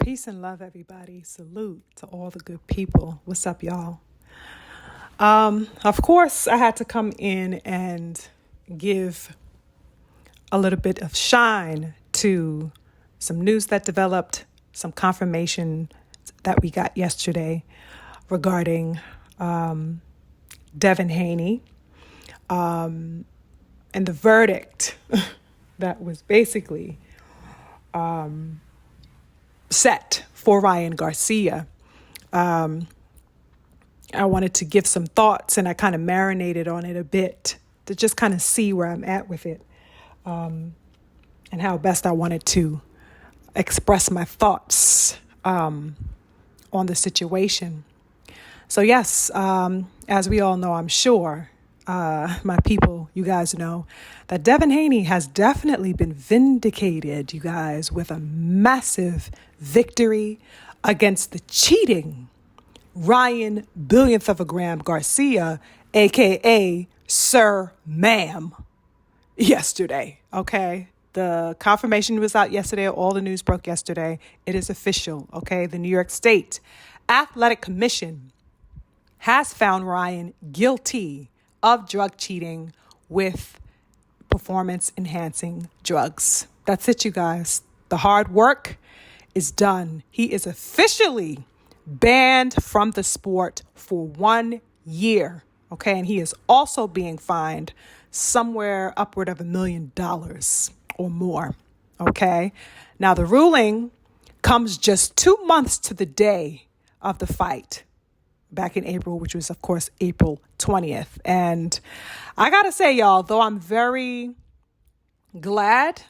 Peace and love, everybody. Salute to all the good people. What's up, y'all? Of course, I had to come in and give a little bit of shine to some news that developed, some confirmation that we got yesterday regarding Devin Haney and the verdict that was basically set for Ryan Garcia. I wanted to give some thoughts, and I kind of marinated on it a bit to just kind of see where I'm at with it, and how best I wanted to express my thoughts on the situation. So yes, as we all know, I'm sure, my people, you guys know that Devin Haney has definitely been vindicated, you guys, with a massive victory against the cheating Ryan billionth of a gram Garcia, aka Sir Ma'am, yesterday. Okay. The confirmation was out yesterday. All the news broke yesterday. It is official. Okay. The New York State Athletic Commission has found Ryan guilty of drug cheating with performance enhancing drugs. That's it, you guys. The hard work is done. He is officially banned from the sport for 1 year. Okay. And he is also being fined somewhere upward of $1 million or more. Okay. Now, the ruling comes just 2 months to the day of the fight back in April, which was, of course, April 20th. And I got to say, y'all, though I'm very glad,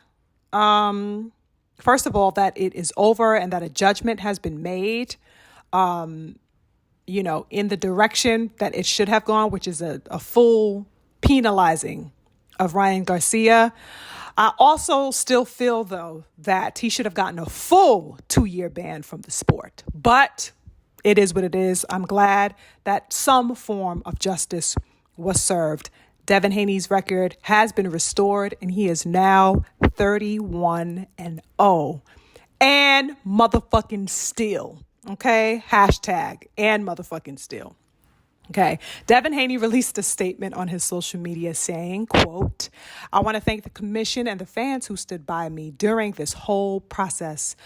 first of all, that it is over and that a judgment has been made, in the direction that it should have gone, which is a full penalizing of Ryan Garcia. I also still feel, though, that he should have gotten a full 2-year ban from the sport. But it is what it is. I'm glad that some form of justice was served. Devin Haney's record has been restored, and he is now 31-0. And motherfucking still. Okay? Hashtag and motherfucking still. Okay. Devin Haney released a statement on his social media saying, quote, "I want to thank the commission and the fans who stood by me during this whole process.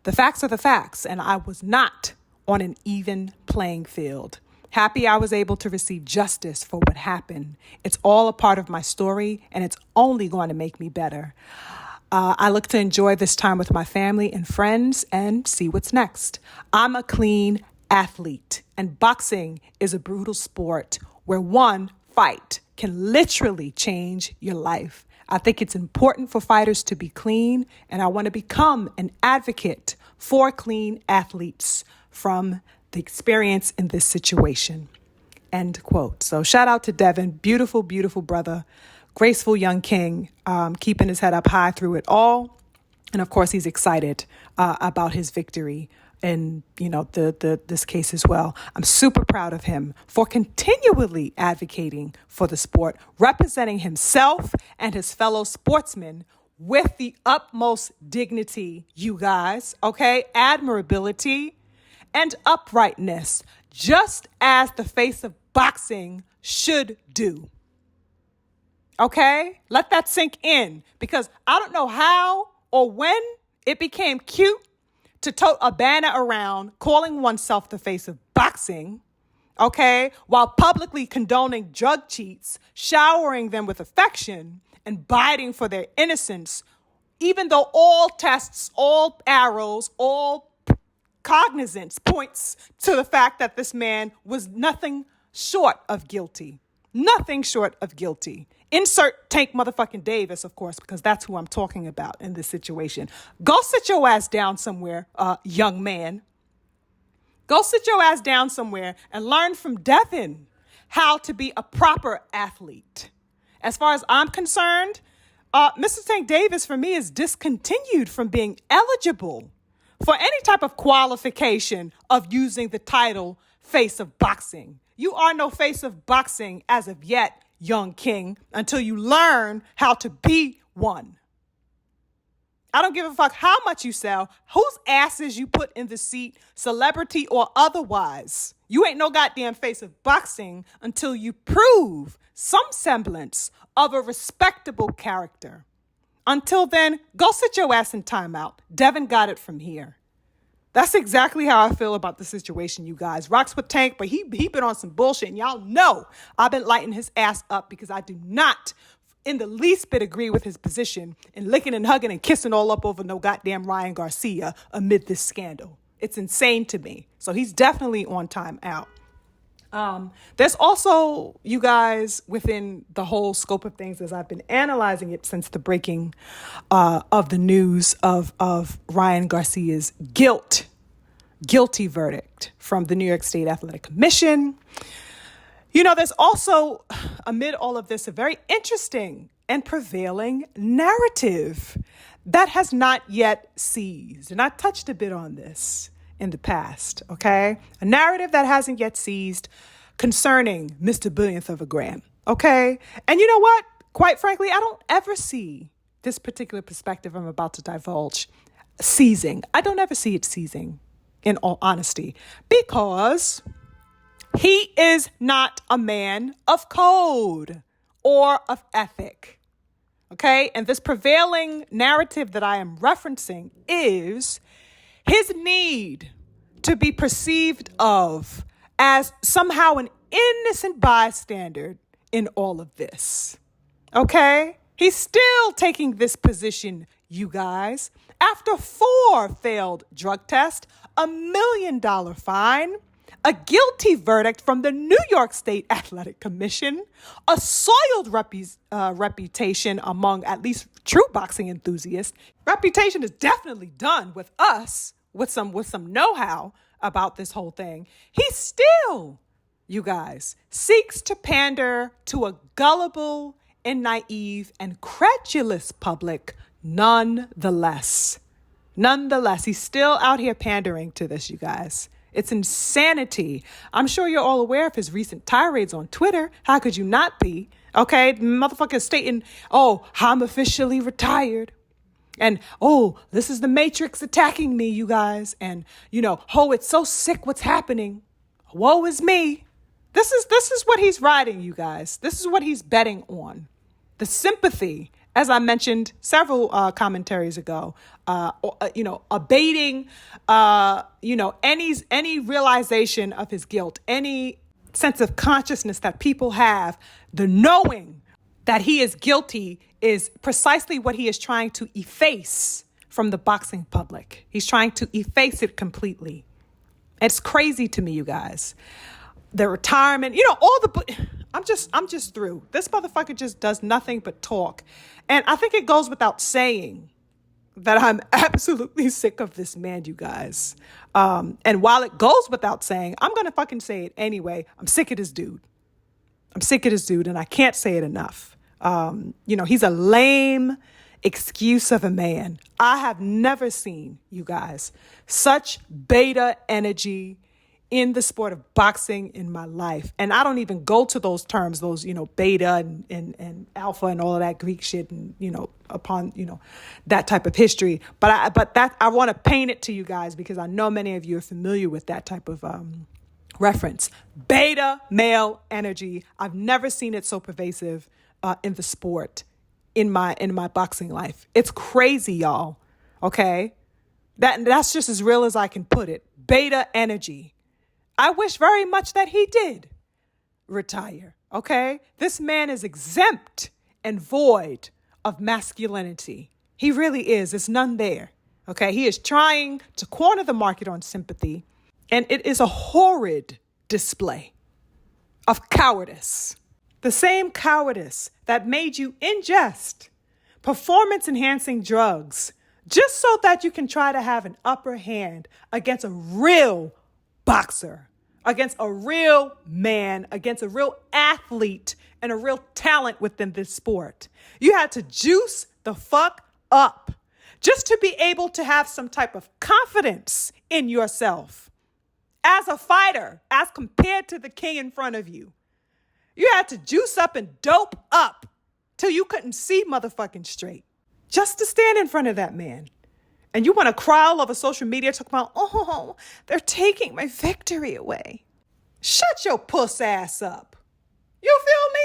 The facts are the facts, and I was not on an even playing field. Happy I was able to receive justice for what happened. It's all a part of my story, and it's only going to make me better. I look to enjoy this time with my family and friends and see what's next. I'm a clean athlete, and boxing is a brutal sport where one fight can literally change your life. I think it's important for fighters to be clean, and I want to become an advocate for clean athletes from the experience in this situation." End quote. So shout out to Devin. Beautiful, beautiful brother. Graceful young king, keeping his head up high through it all. And of course, he's excited about his victory in, this case as well. I'm super proud of him for continually advocating for the sport, representing himself and his fellow sportsmen with the utmost dignity, you guys, okay? Admirability and uprightness, just as the face of boxing should do. Okay? Let that sink in, because I don't know how or when it became cute to tote a banner around calling oneself the face of boxing, okay, while publicly condoning drug cheats, showering them with affection, and biting for their innocence, even though all tests, all arrows, all cognizance points to the fact that this man was nothing short of guilty. Nothing short of guilty. Insert Tank motherfucking Davis, of course, because that's who I'm talking about in this situation. Go sit your ass down somewhere, young man. Go sit your ass down somewhere and learn from Devin how to be a proper athlete. As far as I'm concerned, Mr. Tank Davis, for me, is discontinued from being eligible for any type of qualification of using the title face of boxing. You are no face of boxing as of yet, young king, until you learn how to be one. I don't give a fuck how much you sell, whose asses you put in the seat, celebrity or otherwise. You ain't no goddamn face of boxing until you prove some semblance of a respectable character. Until then, go sit your ass in timeout. Devin got it from here. That's exactly how I feel about the situation, you guys. Rocks with Tank, but he been on some bullshit, and y'all know I've been lighting his ass up because I do not in the least bit agree with his position in licking and hugging and kissing all up over no goddamn Ryan Garcia amid this scandal. It's insane to me. So he's definitely on time out. There's also, you guys, within the whole scope of things, as I've been analyzing it since the breaking of the news of Ryan Garcia's guilty verdict from the New York State Athletic Commission. You know, there's also, amid all of this, a very interesting and prevailing narrative that has not yet seized. And I touched a bit on this in the past, okay? A narrative that hasn't yet seized concerning Mr. Billionth of a gram, okay? And you know what? Quite frankly, I don't ever see this particular perspective I'm about to divulge seizing. I don't ever see it seizing, in all honesty, because he is not a man of code or of ethic, okay? And this prevailing narrative that I am referencing is his need to be perceived of as somehow an innocent bystander in all of this, okay? He's still taking this position, you guys, after 4 failed drug tests, $1 million fine, a guilty verdict from the New York State Athletic Commission, a soiled reputation among at least true boxing enthusiasts. Reputation is definitely done with us, with some know-how about this whole thing. He still, you guys, seeks to pander to a gullible and naive and credulous public nonetheless. Nonetheless, he's still out here pandering to this, you guys. It's insanity. I'm sure you're all aware of his recent tirades on Twitter. How could you not be? Okay, motherfucker stating, oh, I'm officially retired. And, oh, this is the Matrix attacking me, you guys. And, you know, oh, it's so sick what's happening. Woe is me. This is what he's riding, you guys. This is what he's betting on. The sympathy, as I mentioned several commentaries ago, abating, any realization of his guilt, any sense of consciousness that people have, the knowing that he is guilty is precisely what he is trying to efface from the boxing public. He's trying to efface it completely. It's crazy to me, you guys. The retirement, I'm just through. This motherfucker just does nothing but talk. And I think it goes without saying that I'm absolutely sick of this man, you guys. And while it goes without saying, I'm going to fucking say it anyway. I'm sick of this dude. And I can't say it enough. He's a lame excuse of a man. I have never seen, you guys, such beta energy in the sport of boxing in my life. And I don't even go to those terms, those, beta and alpha and all of that Greek shit and, upon, that type of history. But I want to paint it to you guys because I know many of you are familiar with that type of reference. Beta male energy. I've never seen it so pervasive in the sport in my boxing life. It's crazy, y'all. Okay? That's just as real as I can put it. Beta energy. I wish very much that he did retire, okay? This man is exempt and void of masculinity. He really is. There's none there, okay? He is trying to corner the market on sympathy, and it is a horrid display of cowardice. The same cowardice that made you ingest performance-enhancing drugs just so that you can try to have an upper hand against a real boxer, against a real man, against a real athlete and a real talent within this sport. You had to juice the fuck up just to be able to have some type of confidence in yourself as a fighter, as compared to the king in front of you. You had to juice up and dope up till you couldn't see motherfucking straight. just to stand in front of that man. And you want to cry all over social media talking about, oh, they're taking my victory away. Shut your puss ass up. You feel me?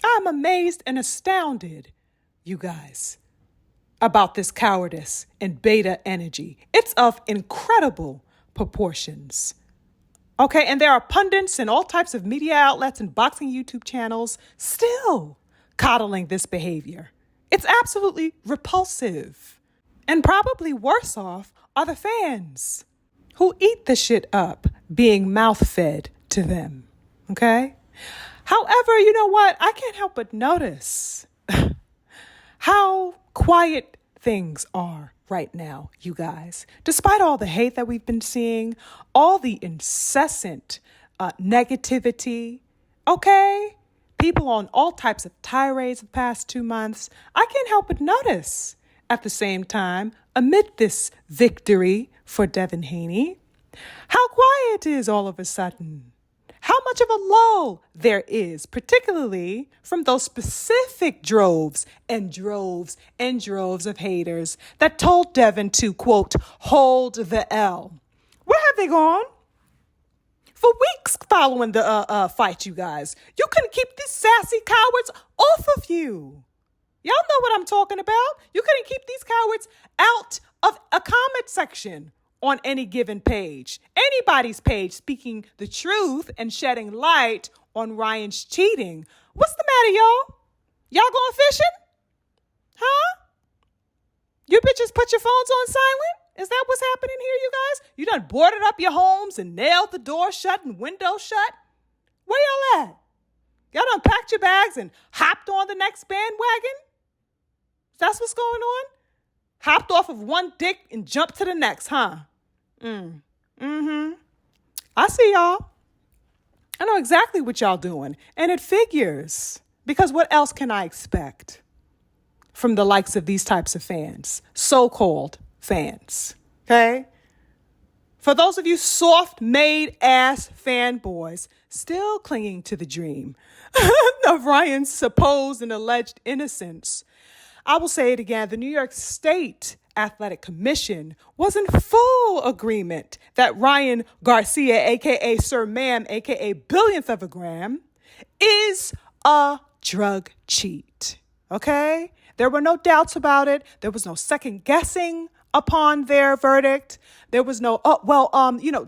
I'm amazed and astounded, you guys, about this cowardice and beta energy. It's of incredible proportions. Okay, and there are pundits and all types of media outlets and boxing YouTube channels still coddling this behavior. It's absolutely repulsive. And probably worse off are the fans who eat the shit up being mouth-fed to them, okay? However, you know what? I can't help but notice how quiet things are right now, you guys. Despite all the hate that we've been seeing, all the incessant negativity, okay? People on all types of tirades the past 2 months, I can't help but notice at the same time, amid this victory for Devin Haney, how quiet it is all of a sudden. How much of a lull there is, particularly from those specific droves and droves and droves of haters that told Devin to, quote, hold the L. Where have they gone? For weeks following the fight, you guys. You couldn't keep these sassy cowards off of you. Y'all know what I'm talking about. You couldn't keep these cowards out of a comment section on any given page. Anybody's page speaking the truth and shedding light on Ryan's cheating. What's the matter, y'all? Y'all going fishing? Huh? You bitches put your phones on silent? Is that what's happening here, you guys? You done boarded up your homes and nailed the door shut and windows shut? Where y'all at? Y'all done packed your bags and hopped on the next bandwagon? That's what's going on? Hopped off of one dick and jumped to the next, huh? I see y'all. I know exactly what y'all doing. And it figures. Because what else can I expect from the likes of these types of fans? So-called fans. Okay? For those of you soft-made ass fanboys still clinging to the dream of Ryan's supposed and alleged innocence, I will say it again, the New York State Athletic Commission was in full agreement that Ryan Garcia, a.k.a. Sir Ma'am, a.k.a. billionth of a gram, is a drug cheat, okay? There were no doubts about it. There was no second guessing upon their verdict. There was no,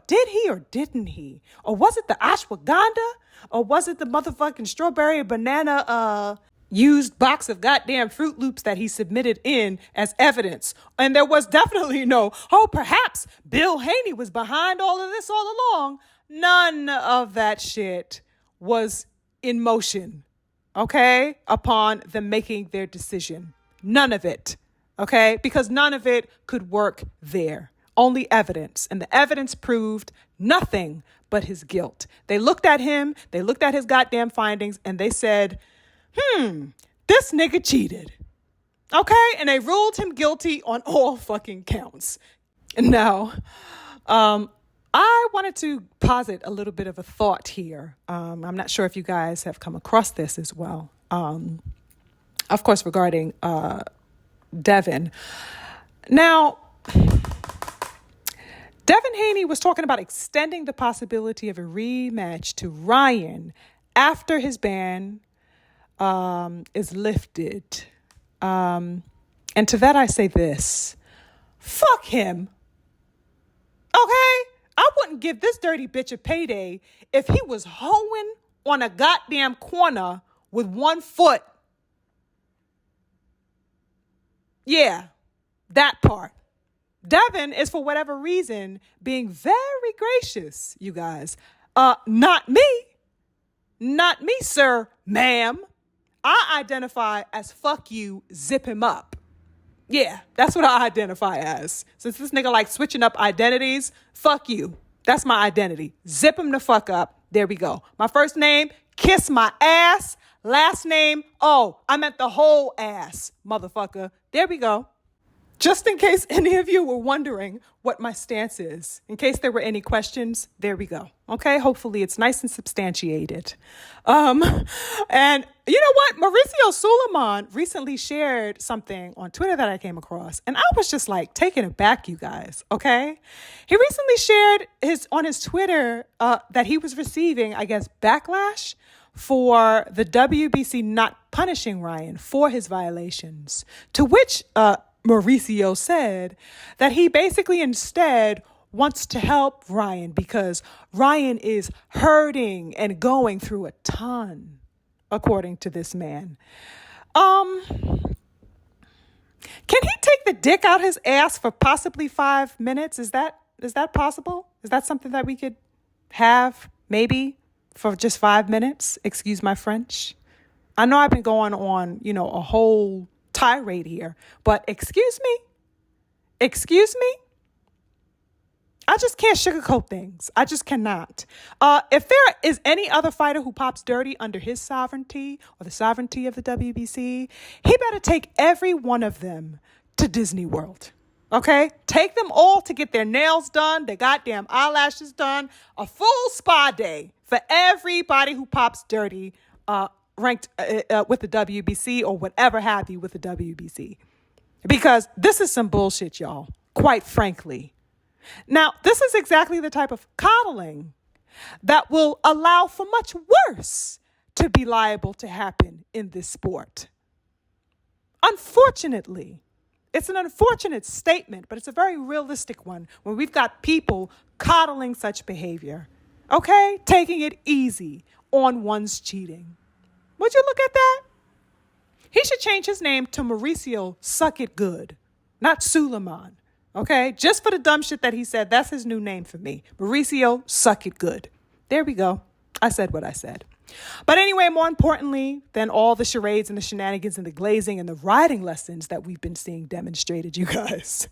did he or didn't he? Or was it the ashwagandha? Or was it the motherfucking strawberry banana used box of goddamn Fruit Loops that he submitted in as evidence? And there was definitely no, perhaps Bill Haney was behind all of this all along. None of that shit was in motion, okay, upon them making their decision. None of it, okay, because none of it could work there. Only evidence. And the evidence proved nothing but his guilt. They looked at him, they looked at his goddamn findings, and they said, this nigga cheated. Okay? And they ruled him guilty on all fucking counts. Now, I wanted to posit a little bit of a thought here. I'm not sure if you guys have come across this as well. Of course, regarding Devin. Now, Devin Haney was talking about extending the possibility of a rematch to Ryan after his ban is lifted. And to that I say this. Fuck him. Okay? I wouldn't give this dirty bitch a payday if he was hoeing on a goddamn corner with 1 foot. Yeah, that part. Devin is, for whatever reason, being very gracious, you guys. Not me. Not me, sir, ma'am. I identify as fuck you, zip him up. Yeah, that's what I identify as. Since this nigga like switching up identities, fuck you. That's my identity. Zip him the fuck up. There we go. My first name, kiss my ass. Last name, I meant the whole ass, motherfucker. There we go. Just in case any of you were wondering what my stance is, in case there were any questions, there we go. Okay, hopefully it's nice and substantiated. And you know what? Mauricio Sulaiman recently shared something on Twitter that I came across, and I was just like taken aback, you guys. Okay, he recently shared on his Twitter that he was receiving, I guess, backlash for the WBC not punishing Ryan for his violations, to which Mauricio said that he basically instead wants to help Ryan because Ryan is hurting and going through a ton, according to this man. Can he take the dick out his ass for possibly 5 minutes? Is that possible? Is that something that we could have maybe for just 5 minutes? Excuse my French. I know I've been going on, a whole tirade here, but excuse me. I just can't sugarcoat things. I just cannot. If there is any other fighter who pops dirty under his sovereignty or the sovereignty of the WBC, he better take every one of them to Disney World. Okay? Take them all to get their nails done, their goddamn eyelashes done, a full spa day for everybody who pops dirty, ranked with the WBC or whatever have you with the WBC. Because this is some bullshit, y'all, quite frankly. Now, this is exactly the type of coddling that will allow for much worse to be liable to happen in this sport. Unfortunately, it's an unfortunate statement, but it's a very realistic one when we've got people coddling such behavior, okay? Taking it easy on one's cheating. Would you look at that? He should change his name to Mauricio Suck It Good, not Sulaiman. Okay? Just for the dumb shit that he said, that's his new name for me. Mauricio Suck It Good. There we go. I said what I said. But anyway, more importantly than all the charades and the shenanigans and the glazing and the riding lessons that we've been seeing demonstrated, you guys.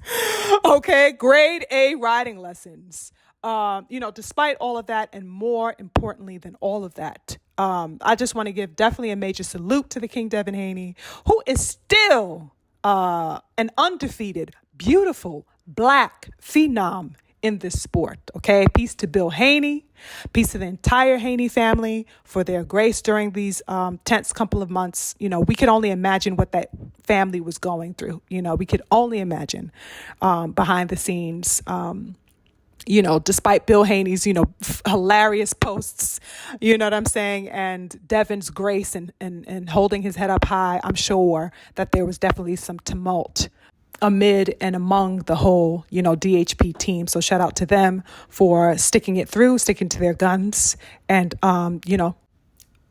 Okay? Grade A riding lessons. Despite all of that and more importantly than all of that, I just want to give definitely a major salute to the King Devin Haney, who is still an undefeated, beautiful, black phenom in this sport. Okay, peace to Bill Haney, peace to the entire Haney family for their grace during these tense couple of months. We could only imagine what that family was going through. We could only imagine behind the scenes. Despite Bill Haney's, hilarious posts, you know what I'm saying, and Devin's grace and holding his head up high, I'm sure that there was definitely some tumult amid and among the whole, DHP team. So shout out to them for sticking to their guns and,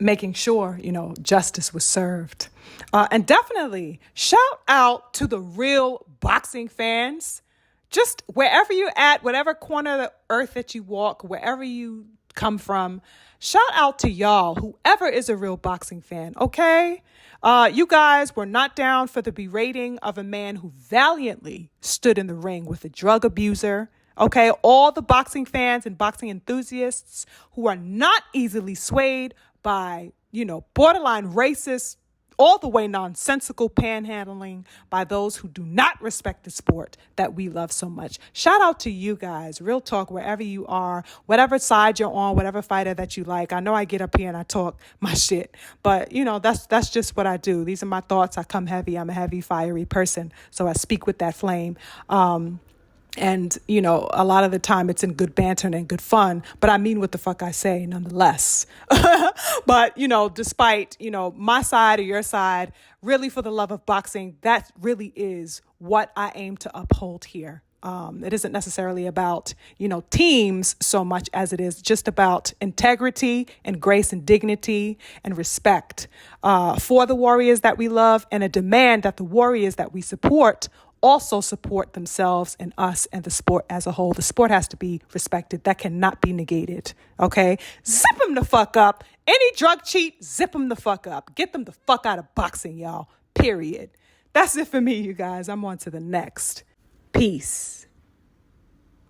making sure, justice was served. And definitely shout out to the real boxing fans. Just wherever you're at, whatever corner of the earth that you walk, wherever you come from, shout out to y'all, whoever is a real boxing fan, okay? You guys were not down for the berating of a man who valiantly stood in the ring with a drug abuser, okay? All the boxing fans and boxing enthusiasts who are not easily swayed by, borderline racist, all the way nonsensical panhandling by those who do not respect the sport that we love so much. Shout out to you guys. Real talk, wherever you are, whatever side you're on, whatever fighter that you like. I know I get up here and I talk my shit, but that's just what I do. These are my thoughts. I come heavy. I'm a heavy, fiery person. So I speak with that flame. And, a lot of the time it's in good banter and good fun, but I mean what the fuck I say nonetheless. But, despite, my side or your side, really for the love of boxing, that really is what I aim to uphold here. It isn't necessarily about, teams so much as it is just about integrity and grace and dignity and respect for the warriors that we love and a demand that the warriors that we support also support themselves and us and the sport as a whole. The sport has to be respected. That cannot be negated. Okay? Zip them the fuck up. Any drug cheat, zip them the fuck up. Get them the fuck out of boxing, y'all. Period. That's it for me, you guys. I'm on to the next. Peace.